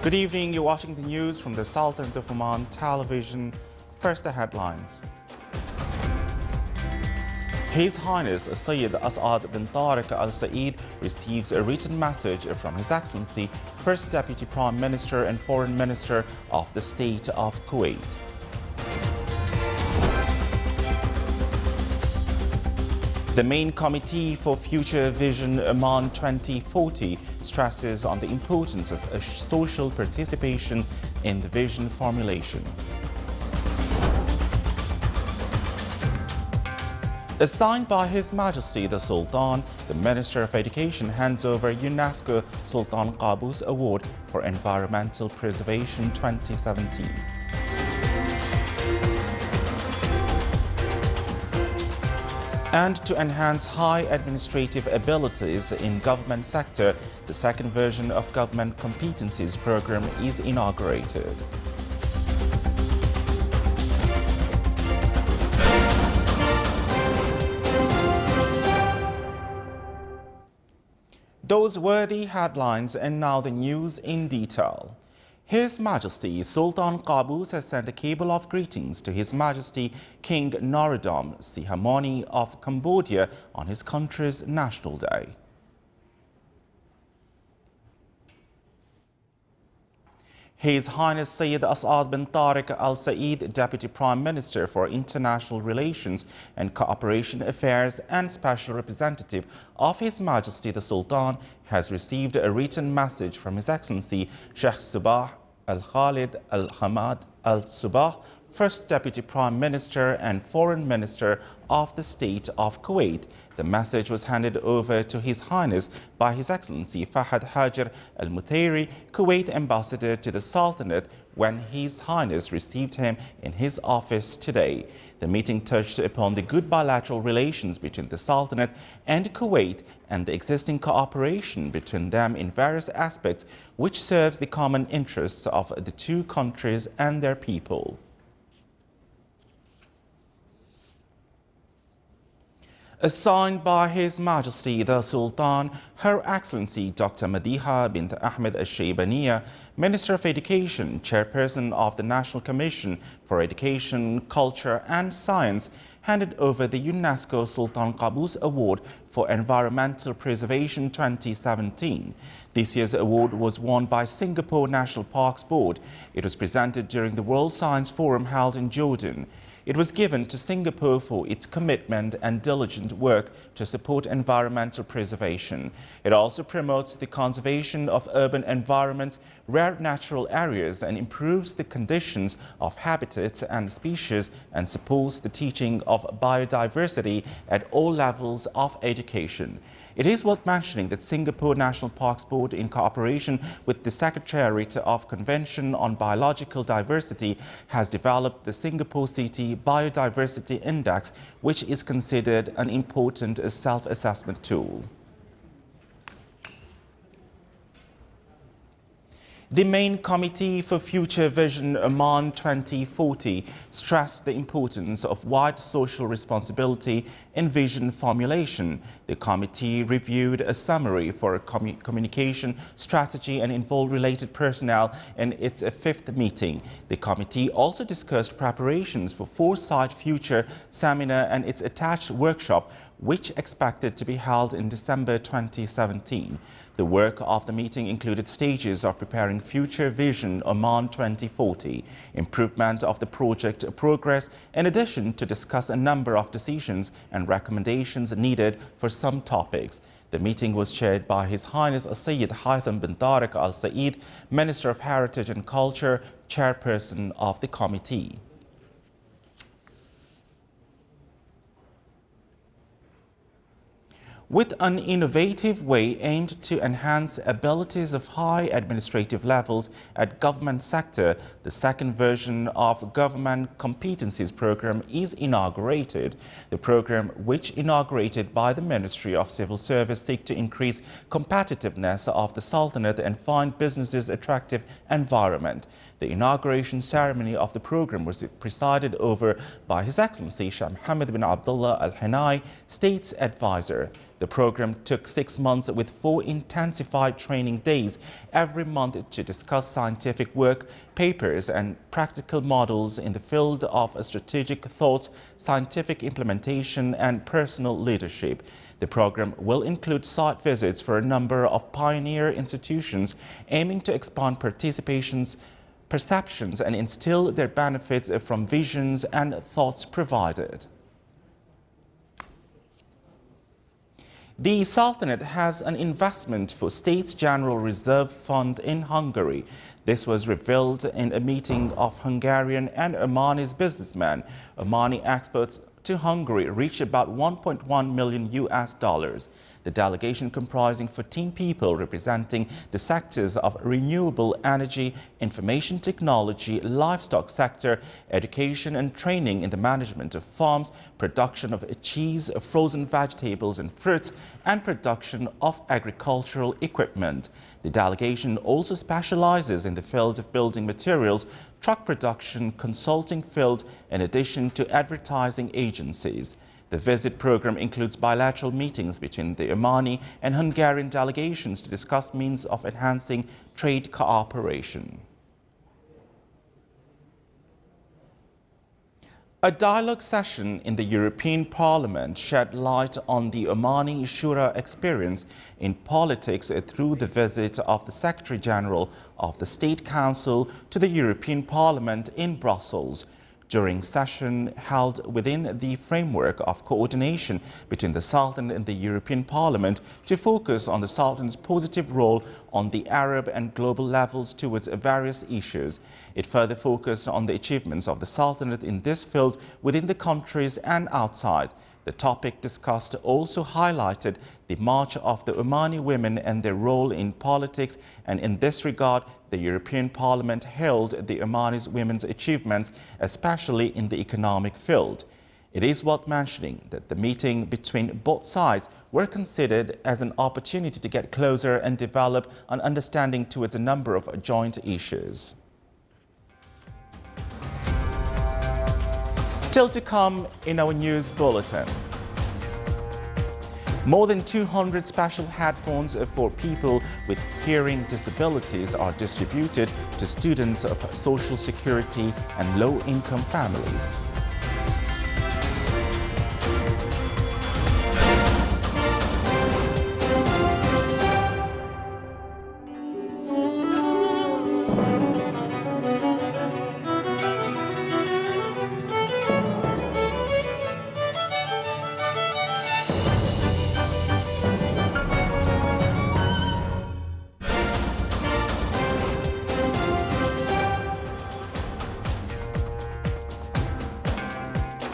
Good evening, you're watching the news from the Sultanate of Oman television. First, the headlines. His Highness Sayyid As'ad bin Tariq Al Saeed receives a written message from His Excellency, First Deputy Prime Minister and Foreign Minister of the State of Kuwait. The main committee for Future Vision Oman 2040 stresses on the importance of social participation in the vision formulation. Assigned by His Majesty the Sultan, the Minister of Education hands over UNESCO Sultan Qaboos Award for Environmental Preservation 2017. And to enhance high administrative abilities in government sector, the second version of Government Competencies Program is inaugurated. Those were the headlines, and now the news in detail. His Majesty Sultan Qaboos has sent a cable of greetings to His Majesty King Norodom Sihamoni of Cambodia on his country's National Day. His Highness Sayyid As'ad bin Tariq Al Saeed, Deputy Prime Minister for International Relations and Cooperation Affairs and Special Representative of His Majesty the Sultan, has received a written message from His Excellency Sheikh Sabah Al Khalid Al Hamad Al Sabah, First Deputy Prime Minister and Foreign Minister of the State of Kuwait. The message was handed over to His Highness by His Excellency Fahad Hajar Al Mutairi, Kuwait Ambassador to the Sultanate, when His Highness received him in his office today. The meeting touched upon the good bilateral relations between the Sultanate and Kuwait and the existing cooperation between them in various aspects, which serves the common interests of the two countries and their people. Assigned by His Majesty the Sultan, Her Excellency Dr. Madiha bint Ahmed Al-Shaybaniya, Minister of Education, Chairperson of the National Commission for Education, Culture and Science, handed over the UNESCO Sultan Qaboos Award for Environmental Preservation 2017. This year's award was won by Singapore National Parks Board. It was presented during the World Science Forum held in Jordan. It was given to Singapore for its commitment and diligent work to support environmental preservation. It also promotes the conservation of urban environments, rare natural areas, and improves the conditions of habitats and species, and supports the teaching of biodiversity at all levels of education. It is worth mentioning that Singapore National Parks Board, in cooperation with the Secretariat of Convention on Biological Diversity, has developed the Singapore City Biodiversity Index, which is considered an important self-assessment tool. The main committee for Future Vision Oman 2040 stressed the importance of wide social responsibility in vision formulation. The committee reviewed a summary for communication strategy and involved related personnel in its fifth meeting. The committee also discussed preparations for Foresight Future seminar and its attached workshop, which expected to be held in December 2017. The work of the meeting included stages of preparing Future Vision Oman 2040, improvement of the project progress, in addition to discuss a number of decisions and recommendations needed for some topics. The meeting was chaired by His Highness Sayyid Haitham bin Tariq Al Saeed, Minister of Heritage and Culture, Chairperson of the committee. With an innovative way aimed to enhance abilities of high administrative levels at government sector, the second version of Government Competencies Program is inaugurated. The program, which inaugurated by the Ministry of Civil Service, seeks to increase competitiveness of the Sultanate and find businesses attractive environment. The inauguration ceremony of the program was presided over by His Excellency Shah Mohammed bin Abdullah Al Hanai, State's Advisor. The program took 6 months with 4 intensified training days every month to discuss scientific work, papers and practical models in the field of strategic thought, scientific implementation and personal leadership. The program will include site visits for a number of pioneer institutions aiming to expand perceptions and instill their benefits from visions and thoughts provided. The Sultanate has an investment for State's General Reserve Fund in Hungary. This was revealed in a meeting of Hungarian and Omani businessmen. Omani exports to Hungary reached about $1.1 million. The delegation, comprising 14 people representing the sectors of renewable energy, information technology, livestock sector, education and training in the management of farms, production of cheese, frozen vegetables and fruits, and production of agricultural equipment. The delegation also specializes in the field of building materials, truck production, consulting field, in addition to advertising agencies. The visit program includes bilateral meetings between the Omani and Hungarian delegations to discuss means of enhancing trade cooperation. A dialogue session in the European Parliament shed light on the Omani Shura experience in politics through the visit of the Secretary General of the State Council to the European Parliament in Brussels. During session held within the framework of coordination between the Sultan and the European Parliament to focus on the Sultan's positive role on the Arab and global levels towards various issues. It further focused on the achievements of the Sultanate in this field within the countries and outside. The topic discussed also highlighted the march of the Omani women and their role in politics, and in this regard, the European Parliament hailed the Omani women's achievements, especially in the economic field. It is worth mentioning that the meeting between both sides were considered as an opportunity to get closer and develop an understanding towards a number of joint issues. Still to come in our news bulletin. More than 200 special headphones for people with hearing disabilities are distributed to students of Social Security and low-income families.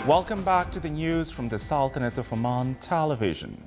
Welcome back to the news from the Sultanate of Oman television.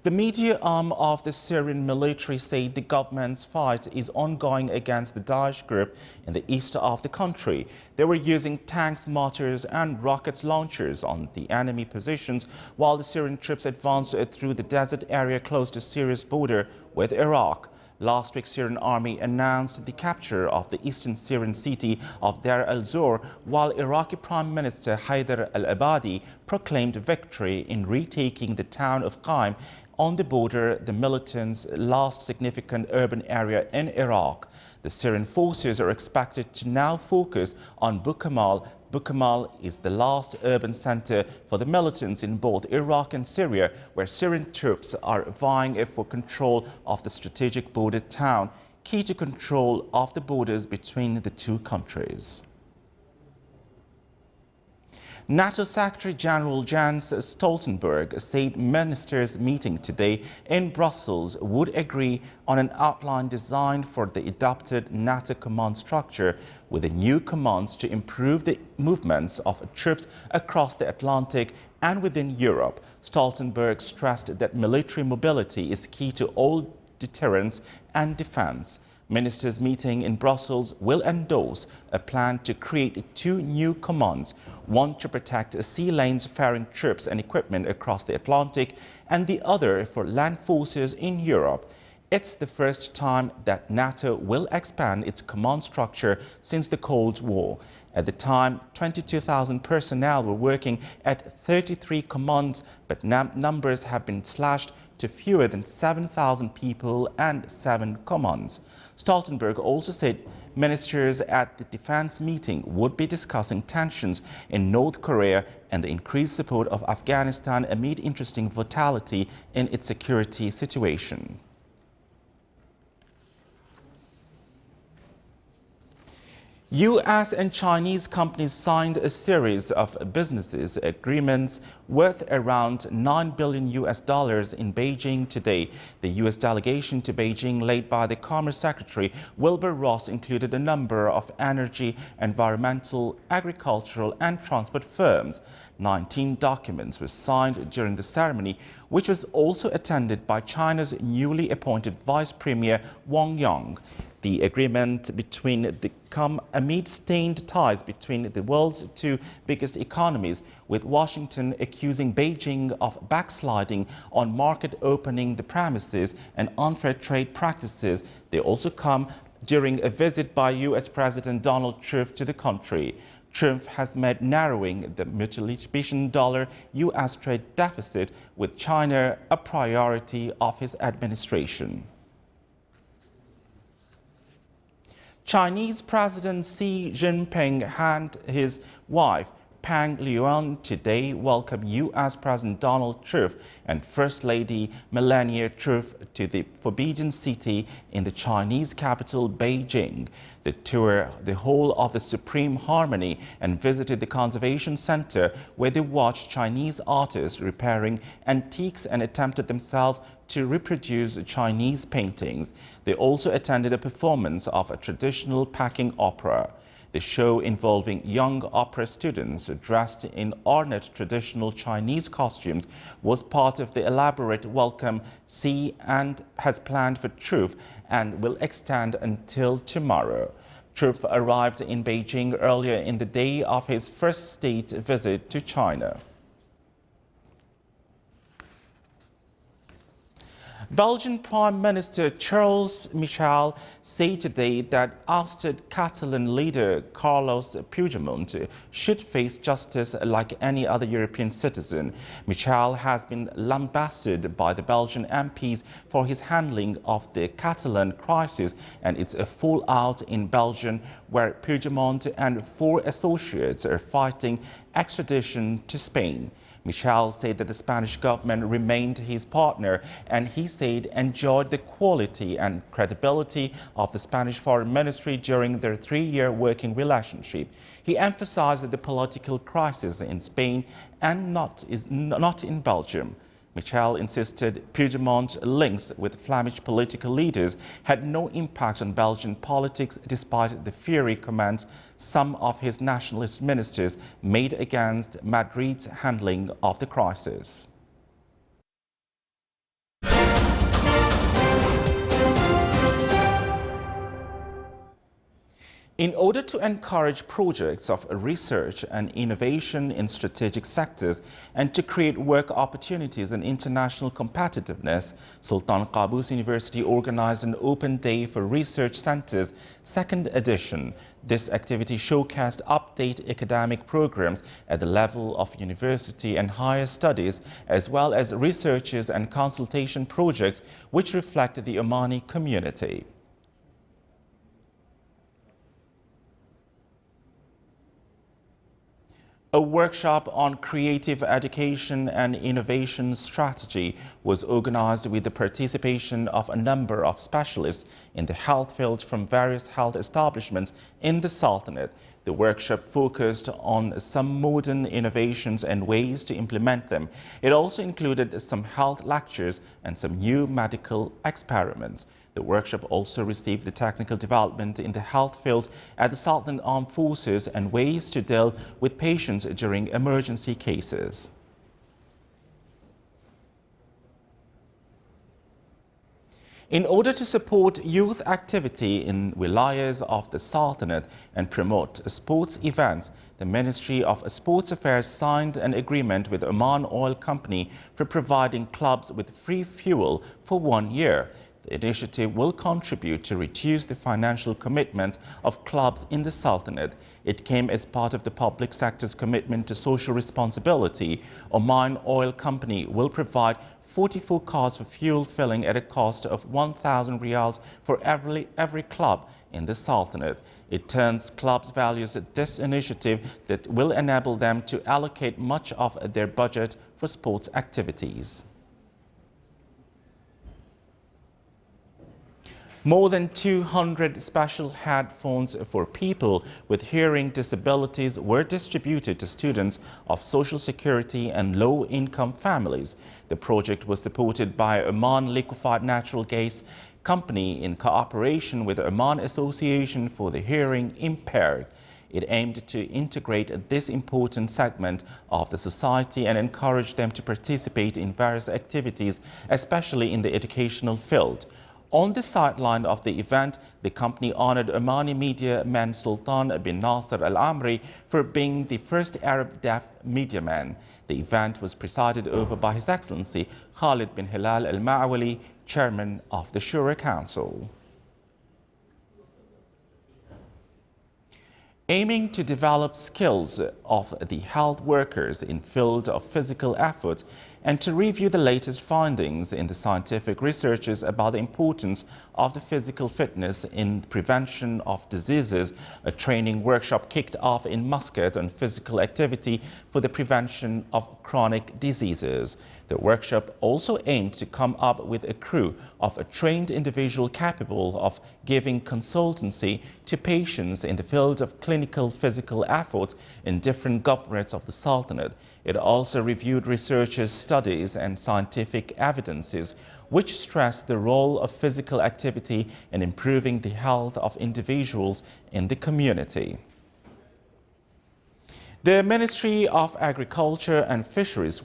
The media arm of the Syrian military said the government's fight is ongoing against the Daesh group in the east of the country. They were using tanks, mortars and rocket launchers on the enemy positions while the Syrian troops advanced through the desert area close to Syria's border with Iraq. Last week, Syrian army announced the capture of the eastern Syrian city of Deir al-Zor, while Iraqi Prime Minister Haider al-Abadi proclaimed victory in retaking the town of Qim on the border, the militants' last significant urban area in Iraq. The Syrian forces are expected to now focus on Bukamal. Bukamal is the last urban center for the militants in both Iraq and Syria, where Syrian troops are vying for control of the strategic border town, key to control of the borders between the two countries. NATO Secretary General Jens Stoltenberg said ministers meeting today in Brussels would agree on an outline designed for the adopted NATO command structure, with the new commands to improve the movements of troops across the Atlantic and within Europe. Stoltenberg stressed that military mobility is key to all deterrence and defense. Ministers meeting in Brussels will endorse a plan to create 2 new commands, one to protect sea lanes ferrying troops and equipment across the Atlantic, and the other for land forces in Europe. It's the first time that NATO will expand its command structure since the Cold War. At the time, 22,000 personnel were working at 33 commands, but numbers have been slashed to fewer than 7,000 people and 7 commands. Stoltenberg also said ministers at the defense meeting would be discussing tensions in North Korea and the increased support of Afghanistan amid interesting volatility in its security situation. U.S. and Chinese companies signed a series of business agreements worth around $9 billion in Beijing today. The U.S. delegation to Beijing, led by the Commerce Secretary Wilbur Ross, included a number of energy, environmental, agricultural and transport firms. 19 documents were signed during the ceremony, which was also attended by China's newly appointed Vice Premier Wang Yang. The agreement come amid strained ties between the world's two biggest economies, with Washington accusing Beijing of backsliding on market opening the premises and unfair trade practices. They also come during a visit by U.S. President Donald Trump to the country. Trump has made narrowing the multi-billion-dollar U.S. trade deficit with China a priority of his administration. Chinese President Xi Jinping and his wife Peng Liyuan today welcomed U.S. President Donald Trump and First Lady Melania Trump to the Forbidden City in the Chinese capital, Beijing. They toured the Hall of the Supreme Harmony and visited the Conservation Center, where they watched Chinese artists repairing antiques and attempted themselves to reproduce Chinese paintings. They also attended a performance of a traditional Peking opera. The show, involving young opera students dressed in ornate traditional Chinese costumes, was part of the elaborate welcome Xi has planned for Trump and will extend until tomorrow. Trump arrived in Beijing earlier in the day of his first state visit to China. Belgian Prime Minister Charles Michel said today that ousted Catalan leader Carlos Puigdemont should face justice like any other European citizen. Michel has been lambasted by the Belgian MPs for his handling of the Catalan crisis and its fallout in Belgium, where Puigdemont and 4 associates are fighting extradition to Spain. Michel said that the Spanish government remained his partner, and he said enjoyed the quality and credibility of the Spanish Foreign Ministry during their 3-year working relationship. He emphasized that the political crisis in Spain and not in Belgium. Michel insisted Puigdemont's links with Flemish political leaders had no impact on Belgian politics, despite the fiery comments some of his nationalist ministers made against Madrid's handling of the crisis. In order to encourage projects of research and innovation in strategic sectors and to create work opportunities and international competitiveness, Sultan Qaboos University organized an open day for research centers, 2nd edition. This activity showcased updated academic programs at the level of university and higher studies, as well as researches and consultation projects which reflect the Omani community. A workshop on creative education and innovation strategy was organized with the participation of a number of specialists in the health field from various health establishments in the Sultanate. The workshop focused on some modern innovations and ways to implement them. It also included some health lectures and some new medical experiments. The workshop also received the technical development in the health field at the Sultan Armed Forces and ways to deal with patients during emergency cases. In order to support youth activity in wilayas of the Sultanate and promote sports events, the Ministry of Sports Affairs signed an agreement with Oman Oil Company for providing clubs with free fuel for 1 year. The initiative will contribute to reduce the financial commitments of clubs in the Sultanate. It came as part of the public sector's commitment to social responsibility. Oman Oil Company will provide 44 cards for fuel filling at a cost of 1,000 riyals for every club in the Sultanate. It turns clubs' values at this initiative that will enable them to allocate much of their budget for sports activities. More than 200 special headphones for people with hearing disabilities were distributed to students of Social Security and low-income families. The project was supported by Oman Liquefied Natural Gas Company in cooperation with the Oman Association for the Hearing Impaired. It aimed to integrate this important segment of the society and encourage them to participate in various activities, especially in the educational field. On the sideline of the event, the company honored Omani media man Sultan bin Nasser Al-Amri for being the first Arab deaf media man. The event was presided over by His Excellency Khalid bin Hilal Al-Ma'wali, Chairman of the Shura Council. Aiming to develop skills of the health workers in field of physical effort and to review the latest findings in the scientific researches about the importance of the physical fitness in prevention of diseases, a training workshop kicked off in Muscat on physical activity for the prevention of chronic diseases. The workshop also aimed to come up with a crew of a trained individual capable of giving consultancy to patients in the field of clinical physical effort in different governorates of the Sultanate. It also reviewed researchers' studies and scientific evidences which stress the role of physical activity in improving the health of individuals in the community. The Ministry of Agriculture and Fisheries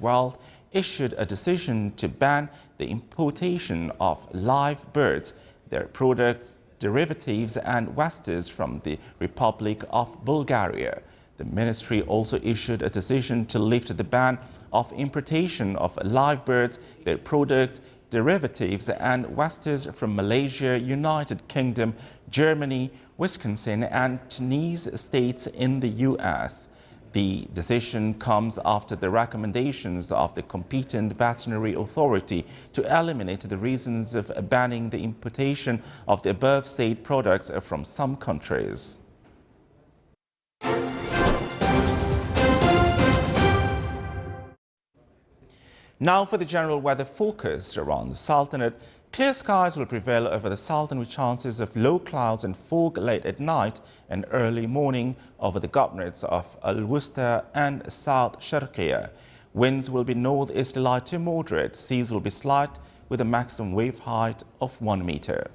issued a decision to ban the importation of live birds, their products, derivatives and wastes from the Republic of Bulgaria. The ministry also issued a decision to lift the ban of importation of live birds, their products, derivatives and wastes from Malaysia, United Kingdom, Germany, Wisconsin and Tennessee states in the U.S. The decision comes after the recommendations of the competent veterinary authority to eliminate the reasons of banning the importation of the above-said products from some countries. Now for the general weather forecast around the Sultanate. Clear skies will prevail over the Sultan with chances of low clouds and fog late at night and early morning over the governorates of Al-Wusta and South Sharqiya. Winds will be northeasterly to moderate. Seas will be slight with a maximum wave height of 1 meter.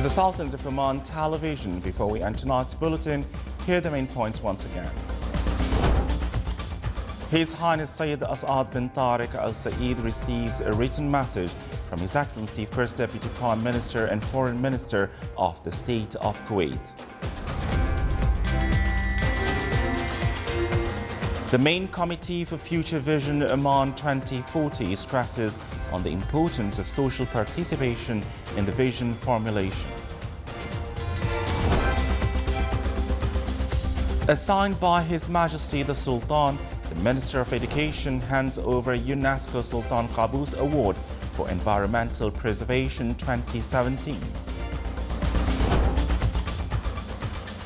is the Sultanate of Oman television. Before we enter tonight's bulletin, here are the main points once again. His Highness Sayyid As'ad bin Tariq Al Saeed receives a written message from His Excellency First Deputy Prime Minister and Foreign Minister of the State of Kuwait. The main committee for Future Vision Oman 2040 stresses on the importance of social participation in the vision formulation. Assigned by His Majesty the Sultan, the Minister of Education hands over UNESCO Sultan Qaboos Award for Environmental Preservation 2017.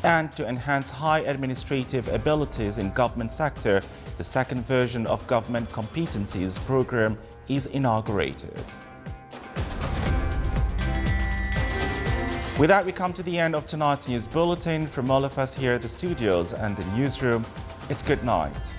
And to enhance high administrative abilities in government sector, the second version of Government Competencies program is inaugurated. With that, we come to the end of tonight's news bulletin. From all of us here at the studios and the newsroom, it's good night.